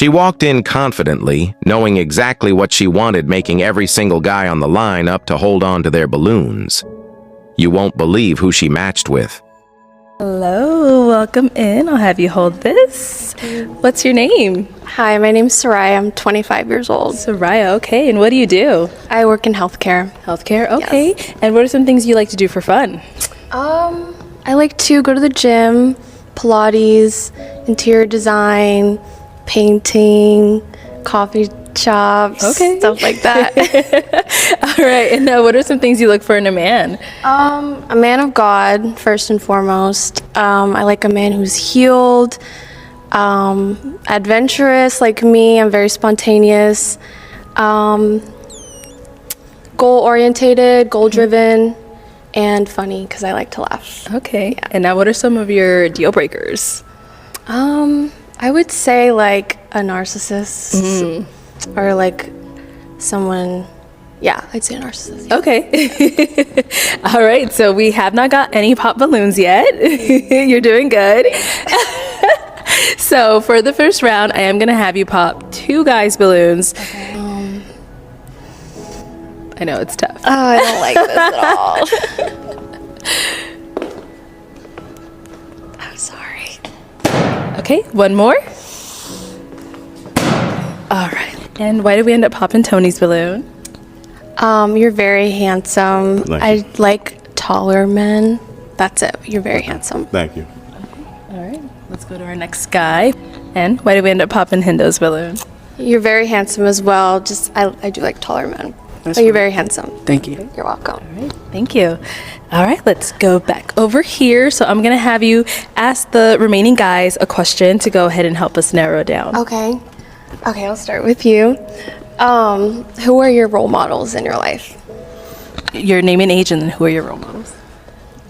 She walked in confidently, knowing exactly what she wanted, making every single guy on the line up to hold on to their balloons. You won't believe who she matched with. Hello, welcome in. I'll have you hold this. What's your name? Hi, my name's Soraya. I'm 25 years old. Soraya, okay. And what do you do? I work in healthcare. Healthcare, okay. Yes. And what are some things you like to do for fun? I like to go to the gym, Pilates, interior design, painting, coffee shops, Okay. stuff like that. All right, and what are some things you look for in a man? A man of God, first and foremost. I like a man who's healed, adventurous like me. I'm very spontaneous, goal-orientated, goal-driven, and funny because I like to laugh. Okay. And now what are some of your deal breakers? I would say like a narcissist or like someone, yeah, I'd say a narcissist. Yeah. Okay. All right, so we have not got any pop balloons yet. You're doing good. So for the first round, I am going to have you pop 2 guys' balloons. Okay. I know, it's tough. Oh, I don't like this at all. I'm sorry. Okay, one more. All right. And why did we end up popping Tony's balloon? You're very handsome. Thank I you. like taller men. That's it. You're very handsome. Thank you. All right, let's go to our next guy. And why did we end up popping Hindo's balloon? You're very handsome as well. Just I do like taller men. But you're very handsome. Thank you. You're welcome. All right, thank you. All right, let's go back over here. So I'm going to have you ask the remaining guys a question to go ahead and help us narrow down. Okay. Okay, I'll start with you. Who are your role models in your life? Your name and age, and then who are your role models?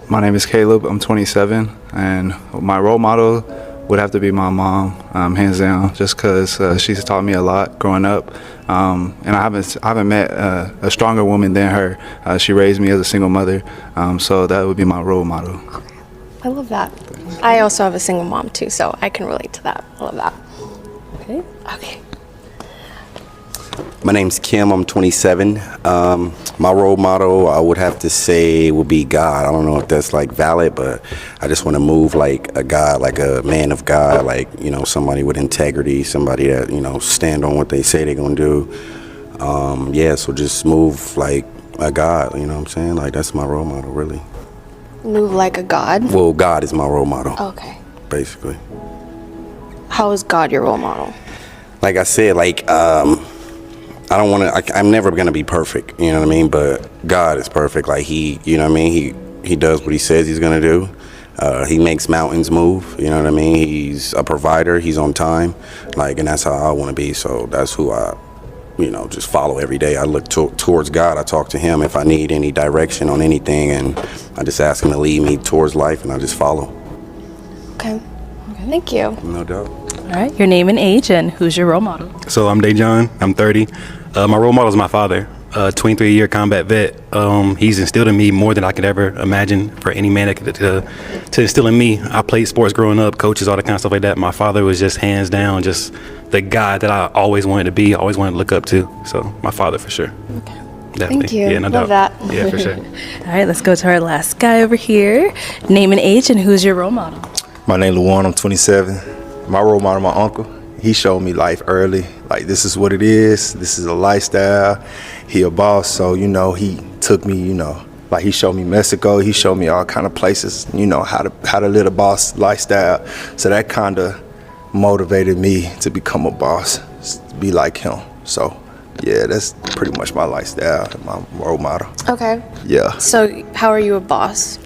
My name is Caleb. I'm 27, and my role model would have to be my mom, hands down, just because she's taught me a lot growing up, and I haven't met a stronger woman than her. She raised me as a single mother, so that would be my role model. I love that. I also have a single mom too, so I can relate to that. I love that. Okay. Okay. My name's Kim. I'm 27. My role model, I would have to say, would be God. I don't know if that's like valid, but I just want to move like a God, like a man of God, like, you know, somebody with integrity, somebody that, you know, stand on what they say they're going to do. Yeah, so just move like a God, you know what I'm saying? Like, that's my role model, really. Move like a god? Well, God is my role model, Okay. basically. How is God your role model? Like I said, like, I don't want to, I'm never going to be perfect, you know what I mean? But God is perfect. Like you know what I mean? He does what he says he's going to do. He makes mountains move, you know what I mean? He's a provider. He's on time. Like, and that's how I want to be. So that's who I, you know, just follow every day. I look towards God. I talk to him if I need any direction on anything. And I just ask him to lead me towards life, and I just follow. Okay. Thank you. No doubt. All right, your name and age, and who's your role model? So I'm Dejon. I'm 30. My role model is my father, a 23-year combat vet. He's instilled in me more than I could ever imagine for any man to instill in me. I played sports growing up, coaches, all that kind of stuff like that. My father was just hands down just the guy that I always wanted to be, always wanted to look up to. So my father for sure. Okay. Definitely. Thank you. Yeah, no Love doubt. that. Yeah, for sure. All right, let's go to our last guy over here. Name and age, and who's your role model? My name Luan, I'm 27. My role model, my uncle, he showed me life early. Like, this is what it is. This is a lifestyle. He a boss, so, you know, he took me, you know, like he showed me Mexico. He showed me all kind of places, you know, how to live a boss lifestyle. So that kind of motivated me to become a boss, to be like him. So, yeah, that's pretty much my lifestyle, my role model. Okay. Yeah. So how are you a boss?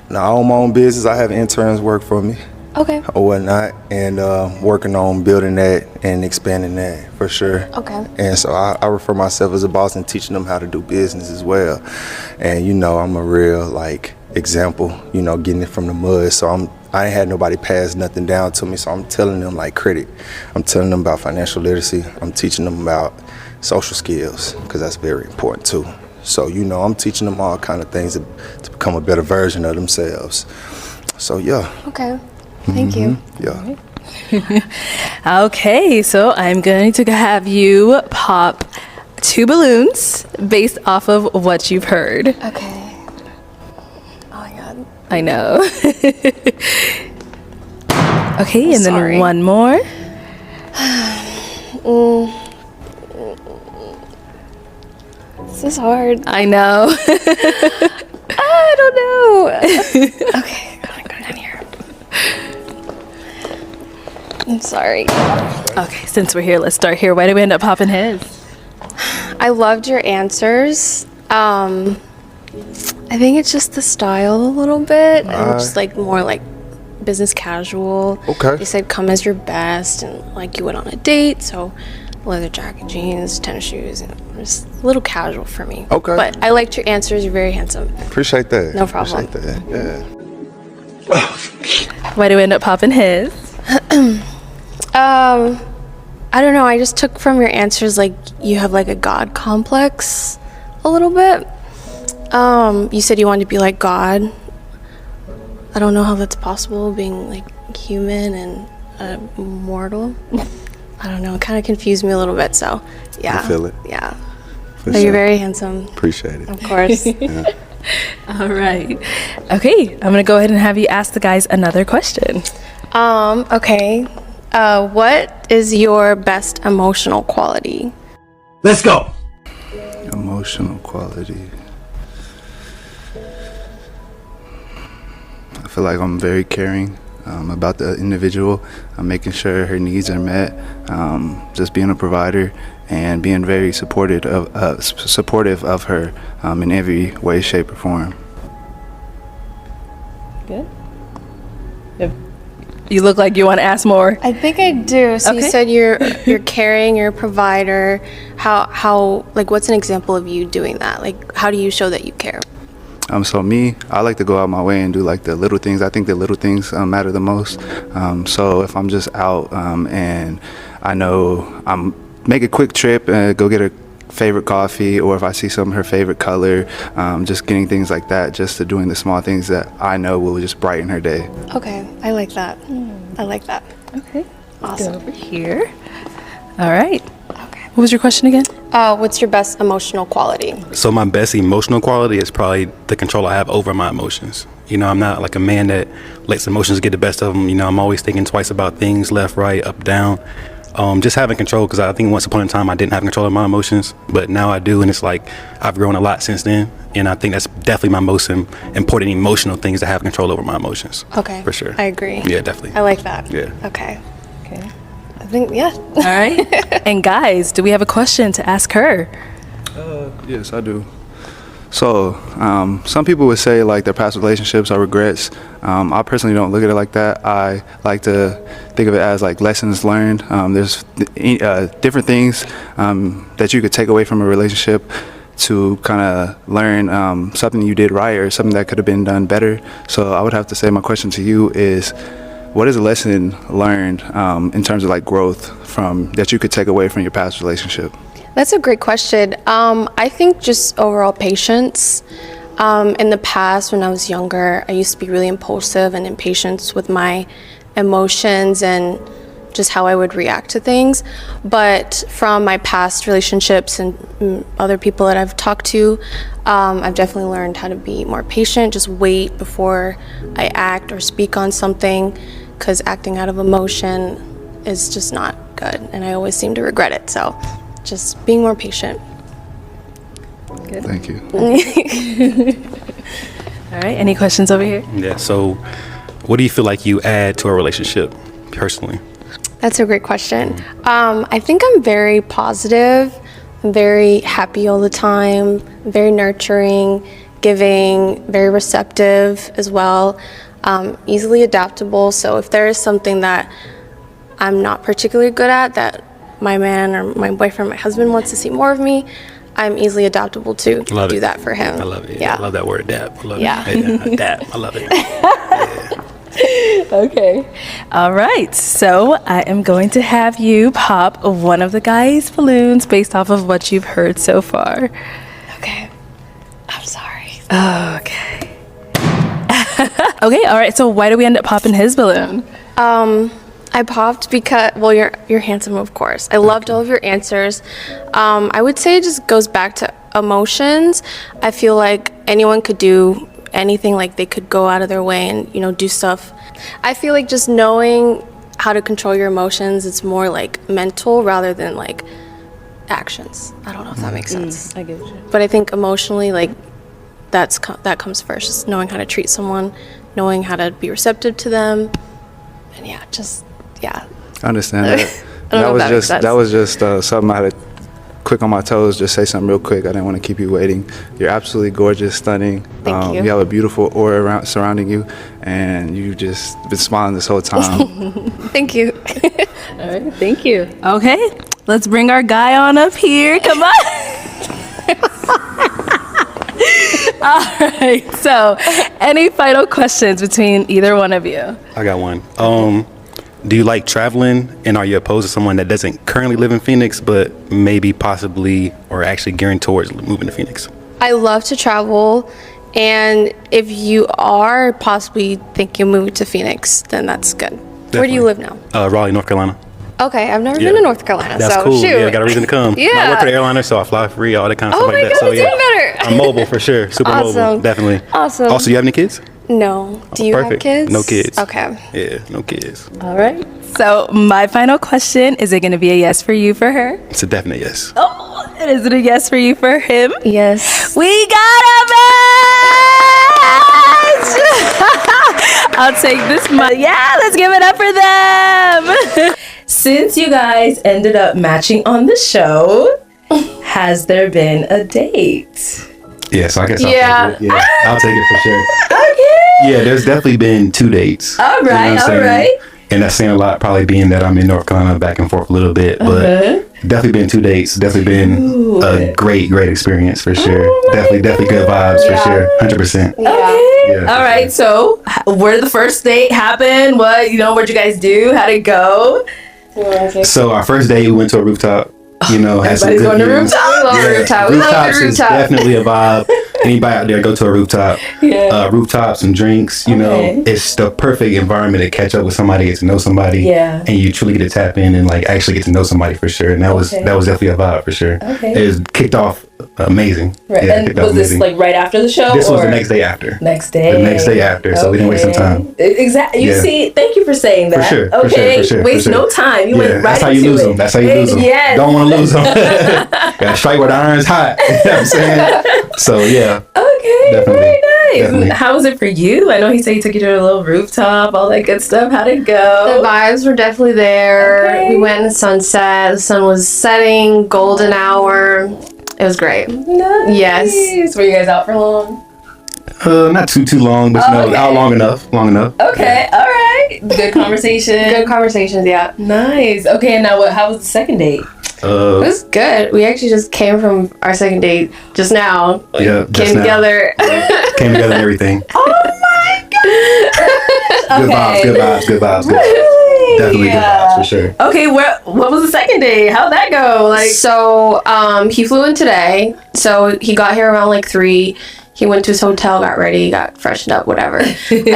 Now, I own my own business. I have interns work for me. Okay. Or whatnot, and working on building that and expanding that for sure. Okay. And so I refer myself as a boss and teaching them how to do business as well. And you know, I'm a real like example, you know, getting it from the mud. So I ain't had nobody pass nothing down to me. So I'm telling them like credit. I'm telling them about financial literacy. I'm teaching them about social skills because that's very important too. So you know, I'm teaching them all kind of things to become a better version of themselves. So yeah. Okay. Thank you. Yeah. Okay, so I'm going to have you pop 2 balloons based off of what you've heard. Okay. Oh my god. I know. Okay, and Sorry. then one more. This is hard. I know. I don't know. Okay, I'm gonna go down here. I'm sorry. Okay, since we're here, let's start here. Why did we end up popping his? I loved your answers. I think it's just the style a little bit, and just like more like business casual. Okay. They said come as your best, and like you went on a date, so leather jacket, jeans, tennis shoes, and just a little casual for me. Okay. But I liked your answers. You're very handsome. Appreciate that. No problem. Appreciate that. Yeah. Why did we end up popping his? I don't know. I just took from your answers like you have like a God complex a little bit. You said you wanted to be like God. I don't know how that's possible, being like human and mortal. I don't know. It kind of confused me a little bit. So, yeah. I feel it. Yeah. For But sure. you're very handsome. Appreciate it. Of course. All right. Okay, I'm going to go ahead and have you ask the guys another question. Okay. What is your best emotional quality? Let's go. Emotional quality. I feel like I'm very caring about the individual. I'm making sure her needs are met. Just being a provider and being very supportive of her in every way, shape, or form. Good. You look like you want to ask more. I think I do. So you Okay. said you're caring, you're a provider. How like what's an example of you doing that? Like how do you show that you care? So me, I like to go out my way and do like the little things. I think the little things matter the most. So if I'm just out and I know I'm make a quick trip and go get a favorite coffee, or if I see some of her favorite color, just getting things like that, just to doing the small things that I know will just brighten her day. Okay, I like that. I like that. Okay. Awesome. Go over here. All right. Okay. What was your question again? What's your best emotional quality? So my best emotional quality is probably the control I have over my emotions. You know, I'm not like a man that lets emotions get the best of them. You know, I'm always thinking twice about things, left, right, up, down. Just having control, because I think once upon a time I didn't have control of my emotions, but now I do, and it's like I've grown a lot since then, and I think that's definitely my most important emotional thing is to have control over my emotions. Okay. For sure. I agree. Yeah, definitely. I like that. Yeah. Okay. Okay. I think yeah. All right. And guys, do we have a question to ask her? Yes, I do. So, some people would say like their past relationships are regrets. I personally don't look at it like that. I like to think of it as like lessons learned. There's different things that you could take away from a relationship to kind of learn something you did right or something that could have been done better. So I would have to say my question to you is, what is a lesson learned in terms of like growth from that you could take away from your past relationship? That's a great question. I think just overall patience. In the past, when I was younger, I used to be really impulsive and impatient with my emotions and just how I would react to things. But from my past relationships and other people that I've talked to, I've definitely learned how to be more patient, just wait before I act or speak on something, because acting out of emotion is just not good, and I always seem to regret it. So just being more patient. Thank you. All right. Any questions over here? Yeah. So, what do you feel like you add to a relationship personally? That's a great question. I think I'm very positive. I'm very happy all the time, very nurturing, giving, very receptive as well, easily adaptable. So if there is something that I'm not particularly good at that my man or my boyfriend, my husband wants to see more of me, I'm easily adaptable to Love do it. that for him. I love it. Yeah. I love that word, adapt. I love Yeah. it. Adapt. I love it. Okay. All right. So I am going to have you pop one of the guys' balloons based off of what you've heard so far. Okay. I'm sorry. Okay. Okay. All right. So why do we end up popping his balloon? I popped because, well, you're handsome, of course. I loved all of your answers. I would say it just goes back to emotions. I feel like anyone could do anything, like they could go out of their way and, do stuff. I feel like just knowing how to control your emotions, it's more like mental rather than like actions. I don't know if that makes sense. I get you. But I think emotionally, like, that comes first, just knowing how to treat someone, knowing how to be receptive to them, and yeah. I understand that. I don't know if that makes sense. That was just something I had to quick on my toes, just say something real quick. I didn't want to keep you waiting. You're absolutely gorgeous, stunning. Thank you. You have a beautiful aura surrounding you, and you've just been smiling this whole time. Thank you. All right, thank you. Okay, let's bring our guy on up here. Come on. All right, so any final questions between either one of you? I got one. Do you like traveling, and are you opposed to someone that doesn't currently live in Phoenix, but maybe possibly or actually gearing towards moving to Phoenix? I love to travel, and if you are possibly thinking of moving to Phoenix, then that's good. Where do you live now? Raleigh, North Carolina. Okay, I've never Yeah. been to North Carolina, That's so cool. shoot. Yeah, I got a reason to come. Yeah. I work for the airliner, so I fly free, all that kind of Oh stuff like my that. God, So it's even better. I'm mobile for sure. Super Awesome. mobile, definitely. Awesome. Also, you have any kids? No. Do you have Perfect. kids? No kids. Okay. Yeah, no kids. All right. So my final question, is it going to be a yes for you for her? It's a definite yes. Oh, and is it a yes for you for him? Yes. We got a match! I'll take this money. Yeah, let's give it up for them. Since you guys ended up matching on the show, has there been a date? Yeah, so I guess Yeah. I'll take it. Yeah, I'll take it for sure. Okay. Yeah, there's definitely been 2 dates. All right, what I'm saying? all right. And that's saying a lot, probably being that I'm in North Carolina back and forth a little bit. But definitely been 2 dates. Definitely been a great experience for sure. Definitely good vibes for sure. 100%. Okay. Yeah, for All right. So, where did the first date happen? What'd you guys do? How'd it go? So our first day, we went to a rooftop. Had some Everybody's good going to views. rooftop. We love rooftop. We love Rooftops the is rooftop. definitely a vibe. Anybody out there, go to a rooftop. Yeah. Rooftops and drinks. Okay. It's the perfect environment to catch up with somebody, get to know somebody. Yeah. And you truly get to tap in and like actually get to know somebody for sure. And that was definitely a vibe for sure. Okay. It was kicked off amazing. Right. Yeah, And kicked off was this amazing. like right after the show? This was the or- next day after. Next day. The next day after, so we didn't waste some time. Exactly. You Yeah. see, thank you for saying that. sure, for Okay. sure, for Waste sure. no time. You went right that's how into you lose it. them. That's how you lose them. Yes. Don't want to lose them. Got to strike where the iron's hot. You know what I'm saying? So yeah. Okay. Definitely. Very nice. Definitely. How was it for you? I know he said he took you to a little rooftop, all that good stuff. How'd it The go? vibes were definitely there. Okay. We went in the sunset. The sun was setting, golden hour. It was great. Nice. Yes. Were you guys out for long? Not too long, but Okay. out long enough. Okay. All right. Good conversation. Good conversations, yeah. Nice. Okay. And now how was the second date? It was good. We actually just came from our second date just now. Yeah, just Came now. together. Came together and everything. Okay. Good vibes. Definitely good vibes for sure. Okay, what was the second day? How'd that go? Like, So he flew in today. So he got here around like 3. He went to his hotel, got ready, got freshened up, whatever. I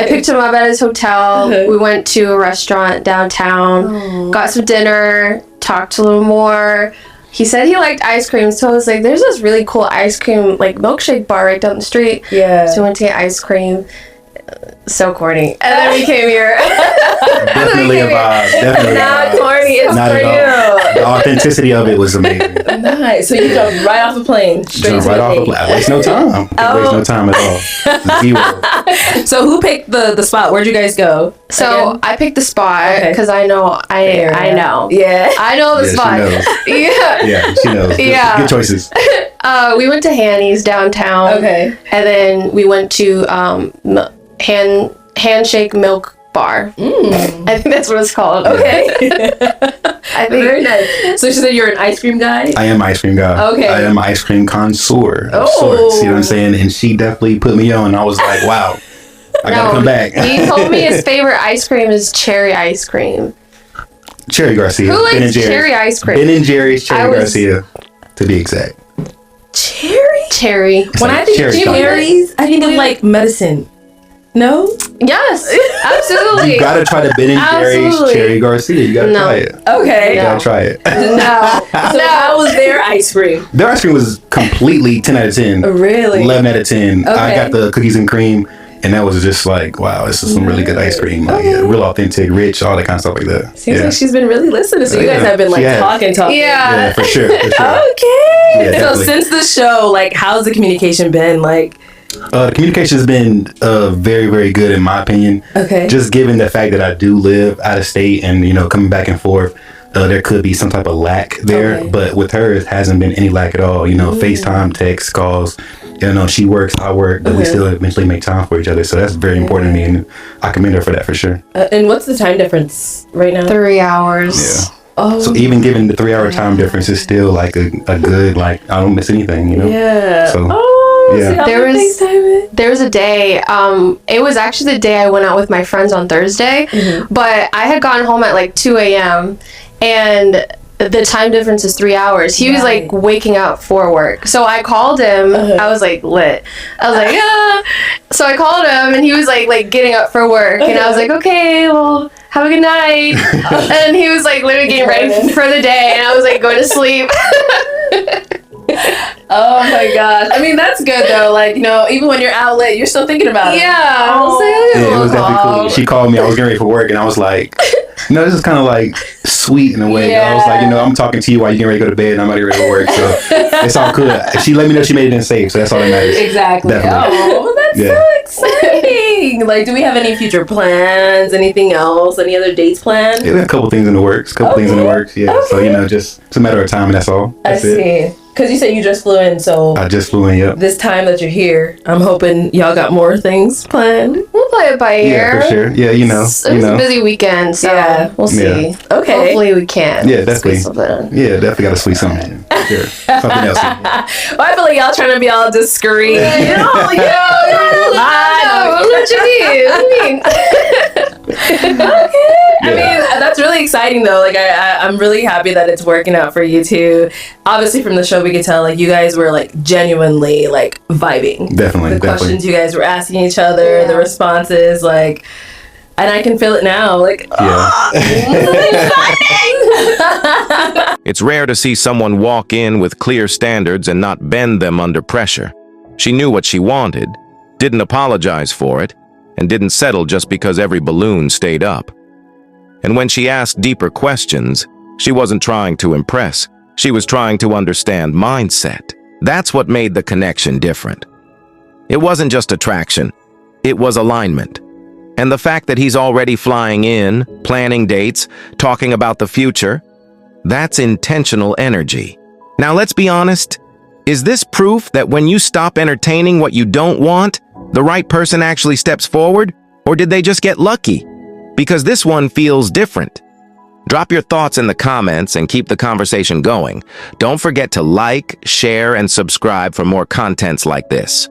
picked him up at his hotel. We went to a restaurant downtown, got some dinner, talked a little more. He said he liked ice cream, so I was like, there's this really cool ice cream, like milkshake bar right down the street. Yeah. So we went to get ice cream. So corny. And then we came here. Definitely a vibe. Definitely a Not vibe. corny, it's Not for at all. you. The authenticity of it was amazing. nice. So you jumped right off the plane, straight Jump to right the off the date. plane. Waste no time. Waste no time at all. Zero. So who picked the spot? Where'd you guys go? So Again? I picked the spot Okay. because I know I know. Yeah. I know the Yeah, she spot. knows. Yeah. Yeah, she knows. Yeah. Good choices. We went to Hanny's downtown. Okay. And then we went to Handshake Milk Bar. I think that's what it's called. Okay. I think. Very nice. So she said you're an ice cream guy? I am an ice cream guy. Okay. I am an ice cream connoisseur of Oh. sorts. You know what I'm saying? And she definitely put me on. I was like, wow, I gotta come back. He told me his favorite ice cream is cherry ice cream. Cherry Garcia. Who Ben likes and Jerry's. cherry ice cream? Ben and Jerry's Cherry I was- Garcia, to be exact. Cherry? Cherry. When like I think cherry of chocolate. cherries, I think of like medicine. No? Yes, absolutely. You gotta try the Ben and Jerry's Absolutely. Cherry Garcia. You gotta No. try it. Okay. You gotta try it. No. So how was their ice cream? Their ice cream was completely 10 out of 10. Really? 11 out of 10. I Okay. got the cookies and cream, and that was just like, wow, this is some really good ice cream. Like, yeah, real authentic, rich, all that kind of stuff like that. Seems yeah. like she's been really listening. So you guys Yeah, have been like she has. talking. Yeah, for sure. For sure. Okay. Yeah, So definitely. since the show, like, how's the communication been? Like, The communication has been very, very good in my opinion. Okay. Just given the fact that I do live out of state and, you know, coming back and forth, there could be some type of lack there. Okay. But with her, it hasn't been any lack at all. You know, FaceTime, text, calls. You know, she works, I work, but we still eventually make time for each other. So that's very important to me. And I commend her for that for sure. and what's the time difference right now? 3 hours. Yeah. Oh, So even given the 3 hour time difference, it's still like a good, like, I don't miss anything, you know? yeah. So, Oh, yeah. so y'all There been was- FaceTiming? There was a day, it was actually the day I went out with my friends on Thursday, but I had gotten home at like 2 a.m. and the time difference is 3 hours. He was like waking up for work. So I called him. I was like lit. I was like, yeah. So I called him and he was like getting up for work. And I was like, okay, well, have a good night. And he was like literally getting ready for the day. And I was like going to sleep. Oh my gosh. I mean, that's good though. Like, you know, even when you're out late, you're still thinking about it. Yeah. I was like, yeah, it was oh, definitely cool. She called me, I was getting ready for work, and I was like, you know, this is kind of like sweet in a way. I was like, you know, I'm talking to you while you're getting ready to go to bed, and I'm already ready to work. So it's all good. She let me know she made it in safe, so that's all that matters. Exactly. Definitely. Oh, that's Yeah. so exciting. Like, do we have any future plans? Anything else? Any other dates planned? Yeah, we have a couple things in the works. Yeah. So, you know, just it's a matter of time, and that's all. I That's it. see. Because you said you just flew in, so I just flew in, yep. this time that you're here, I'm hoping y'all got more things planned. we'll play it by ear. Yeah, for sure. Yeah, you know. It was a busy weekend, so Yeah. we'll see. Yeah. Okay. Hopefully we can. Yeah, definitely. squeeze something in. Yeah, definitely got to squeeze something in. For sure. Something else. Well, I feel like y'all trying to be all discreet. You know, No, what you mean? What do you mean? I mean, that's really exciting though. Like, I'm really happy that it's working out for you two. Obviously, from the show, we could tell like you guys were like genuinely like vibing. Definitely, The definitely. questions you guys were asking each other, the responses, like, and I can feel it now. Like, Yeah. It's rare to see someone walk in with clear standards and not bend them under pressure. She knew what she wanted, didn't apologize for it, and didn't settle just because every balloon stayed up. And when she asked deeper questions, she wasn't trying to impress. She was trying to understand mindset. That's what made the connection different. It wasn't just attraction, it was alignment. And the fact that he's already flying in, planning dates, talking about the future, that's intentional energy. Now let's be honest, is this proof that when you stop entertaining what you don't want, the right person actually steps forward? Or did they just get lucky? Because this one feels different. Drop your thoughts in the comments and keep the conversation going. Don't forget to like, share, and subscribe for more contents like this.